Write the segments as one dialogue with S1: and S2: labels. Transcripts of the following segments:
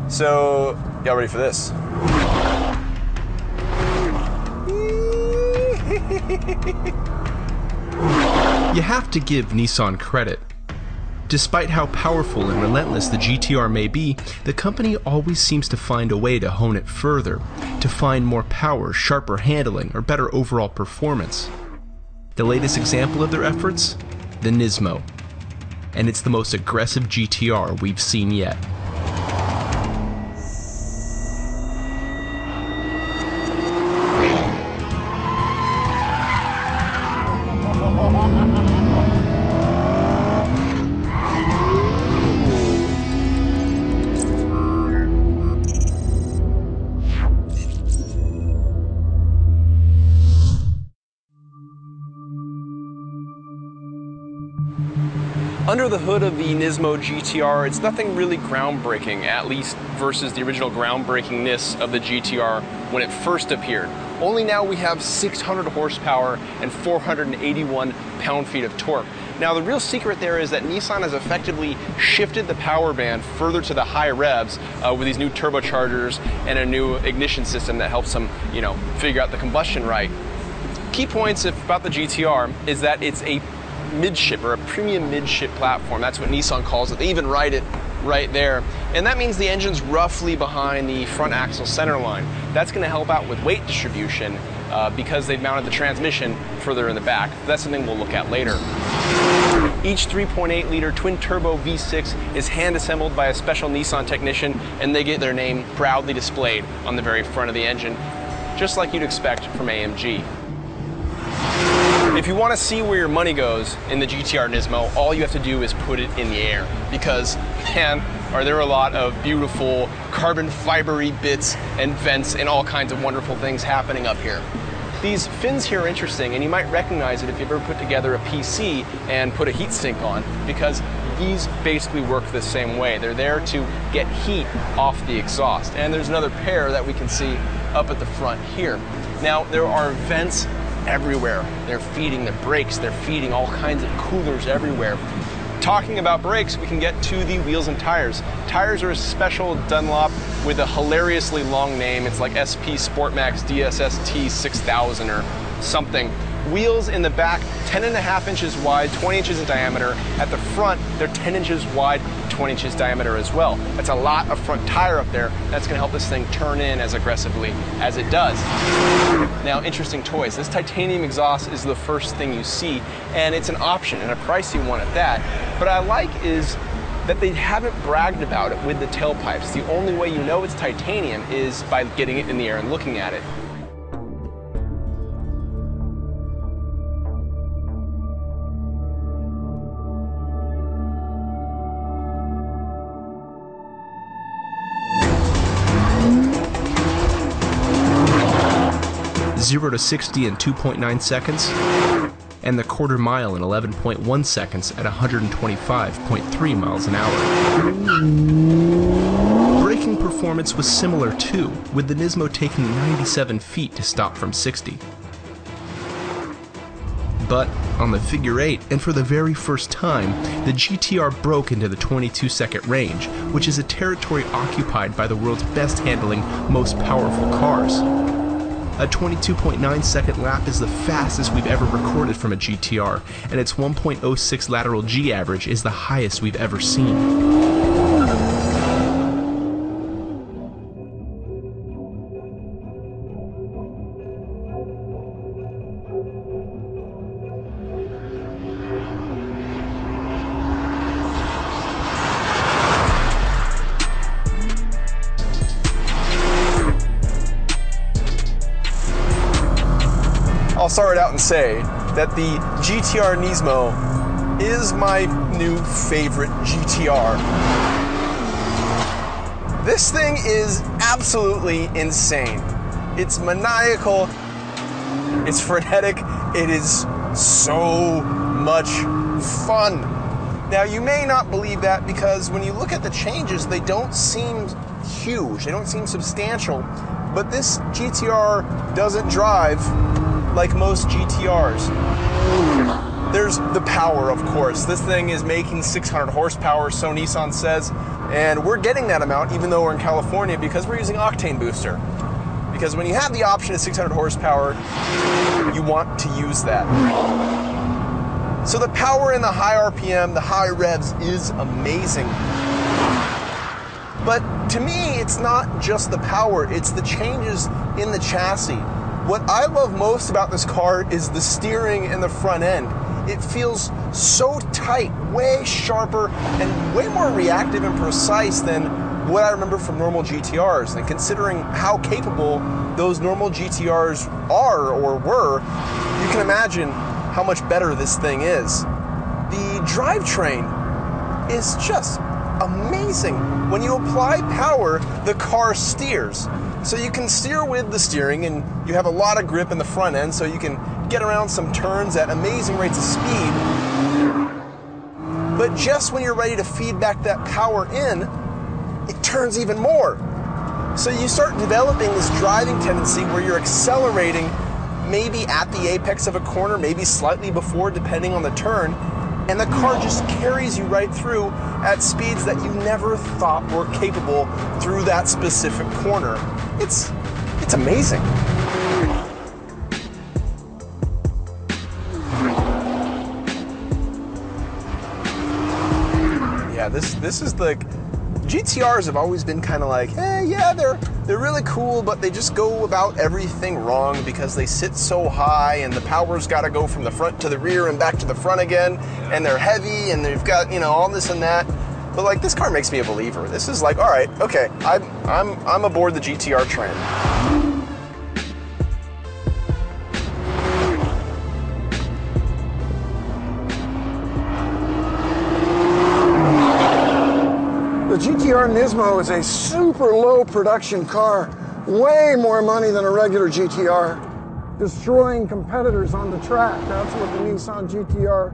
S1: So, y'all ready for this?
S2: You have to give Nissan credit. Despite how powerful and relentless the GTR may be, the company always seems to find a way to hone it further, to find more power, sharper handling, or better overall performance. The latest example of their efforts? The Nismo. And it's the most aggressive GTR we've seen yet.
S1: Under the hood of the Nismo GTR, it's nothing really groundbreaking, at least versus the original groundbreakingness of the GTR when it first appeared. Only now we have 600 horsepower and 481 pound-feet of torque. Now the real secret there is that Nissan has effectively shifted the power band further to the high revs with these new turbochargers and a new ignition system that helps them, figure out the combustion right. Key points about the GTR is that it's a midship or a premium midship platform. That's what Nissan calls it. They even write it right there. And that means the engine's roughly behind the front axle center line. That's going to help out with weight distribution because they've mounted the transmission further in the back. That's something we'll look at later. Each 3.8-liter twin-turbo V6 is hand-assembled by a special Nissan technician, and they get their name proudly displayed on the very front of the engine, just like you'd expect from AMG. If you want to see where your money goes in the GTR Nismo, all you have to do is put it in the air. Because, man, are there a lot of beautiful carbon fibery bits and vents and all kinds of wonderful things happening up here. These fins here are interesting, and you might recognize it if you've ever put together a PC and put a heat sink on, because these basically work the same way. They're there to get heat off the exhaust. And there's another pair that we can see up at the front here. Now, there are vents everywhere. They're feeding the brakes, they're feeding all kinds of coolers everywhere. Talking about brakes, we can get to the wheels and tires. Tires are a special Dunlop with a hilariously long name. It's like SP Sportmax DSST 6000 or something. Wheels in the back, 10.5 inches wide, 20 inches in diameter. At the front, they're 10 inches wide, 20 inches diameter as well. That's a lot of front tire up there. That's gonna help this thing turn in as aggressively as it does. Now, interesting choice. This titanium exhaust is the first thing you see, and it's an option and a pricey one at that. What I like is that they haven't bragged about it with the tailpipes. The only way you know it's titanium is by getting it in the air and looking at it.
S2: Zero to 60 in 2.9 seconds, and the quarter mile in 11.1 seconds at 125.3 miles an hour. Braking performance was similar too, with the Nismo taking 97 feet to stop from 60. But on the figure 8, and for the very first time, the GTR broke into the 22-second range, which is a territory occupied by the world's best handling, most powerful cars. A 22.9 second lap is the fastest we've ever recorded from a GTR, and its 1.06 lateral G average is the highest we've ever seen.
S1: I'll start out and say that the GTR Nismo is my new favorite GTR. This thing is absolutely insane. It's maniacal, it's frenetic, it is so much fun. Now, you may not believe that because when you look at the changes, they don't seem huge, they don't seem substantial, but this GTR doesn't drive like most GTRs. There's the power, of course. This thing is making 600 horsepower, so Nissan says, and we're getting that amount even though we're in California because we're using octane booster. Because when you have the option of 600 horsepower, you want to use that. So the power in the high RPM, the high revs is amazing. But to me, it's not just the power, it's the changes in the chassis. What I love most about this car is the steering in the front end. It feels so tight, way sharper, and way more reactive and precise than what I remember from normal GTRs. And considering how capable those normal GTRs are or were, you can imagine how much better this thing is. The drivetrain is just amazing. When you apply power, the car steers. So you can steer with the steering, and you have a lot of grip in the front end, so you can get around some turns at amazing rates of speed. But just when you're ready to feed back that power in, it turns even more. So you start developing this driving tendency where you're accelerating maybe at the apex of a corner, maybe slightly before, depending on the turn, and the car just carries you right through at speeds that you never thought were capable through that specific corner. It's amazing. Yeah, this is the GTRs have always been kind of like, hey, yeah, they're really cool, but they just go about everything wrong because they sit so high and the power's got to go from the front to the rear and back to the front again, and they're heavy and they've got, you know, all this and that. But like, this car makes me a believer. This is like, all right, okay, I'm aboard the GTR train.
S3: The GT R Nismo is a super low production car, way more money than a regular GTR, destroying competitors on the track. That's what the Nissan GT R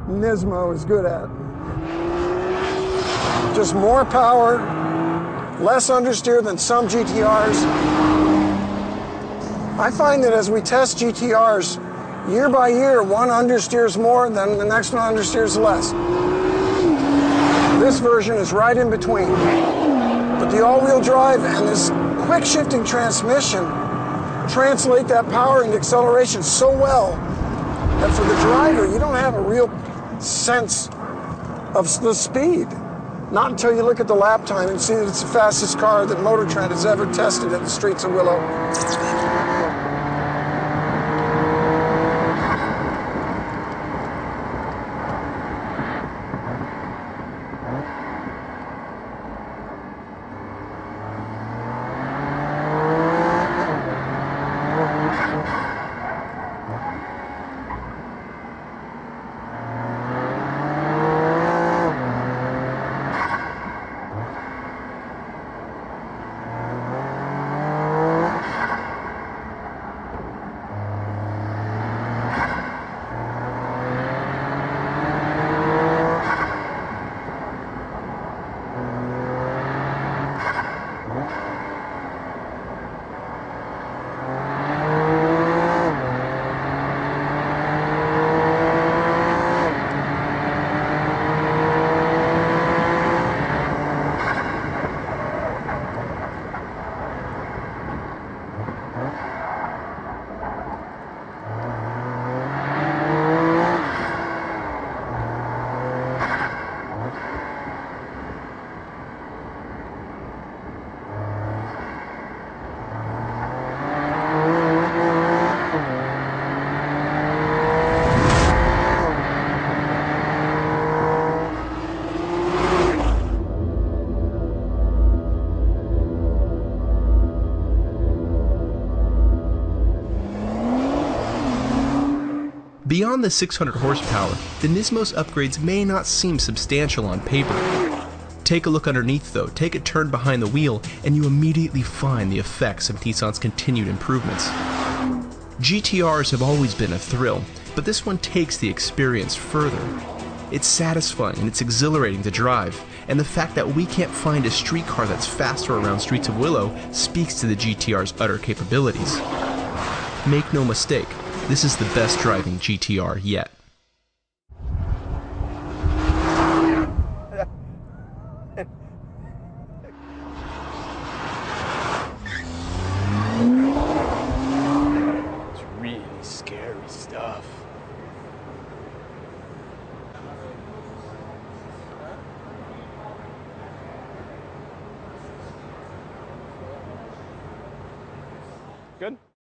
S3: Nismo is good at. Just more power, less understeer than some GTRs. I find that as we test GTRs, year by year, one understeers more, then the next one understeers less. This version is right in between. But the all-wheel drive and this quick shifting transmission translate that power into acceleration so well that for the driver, you don't have a real sense of the speed. Not until you look at the lap time and see that it's the fastest car that Motor Trend has ever tested in the streets of Willow.
S2: Beyond the 600 horsepower, the Nismo's upgrades may not seem substantial on paper. Take a look underneath though, take a turn behind the wheel, and you immediately find the effects of Nissan's continued improvements. GTRs have always been a thrill, but this one takes the experience further. It's satisfying and it's exhilarating to drive, and the fact that we can't find a street car that's faster around streets of Willow speaks to the GTR's utter capabilities. Make no mistake, this is the best driving GTR yet.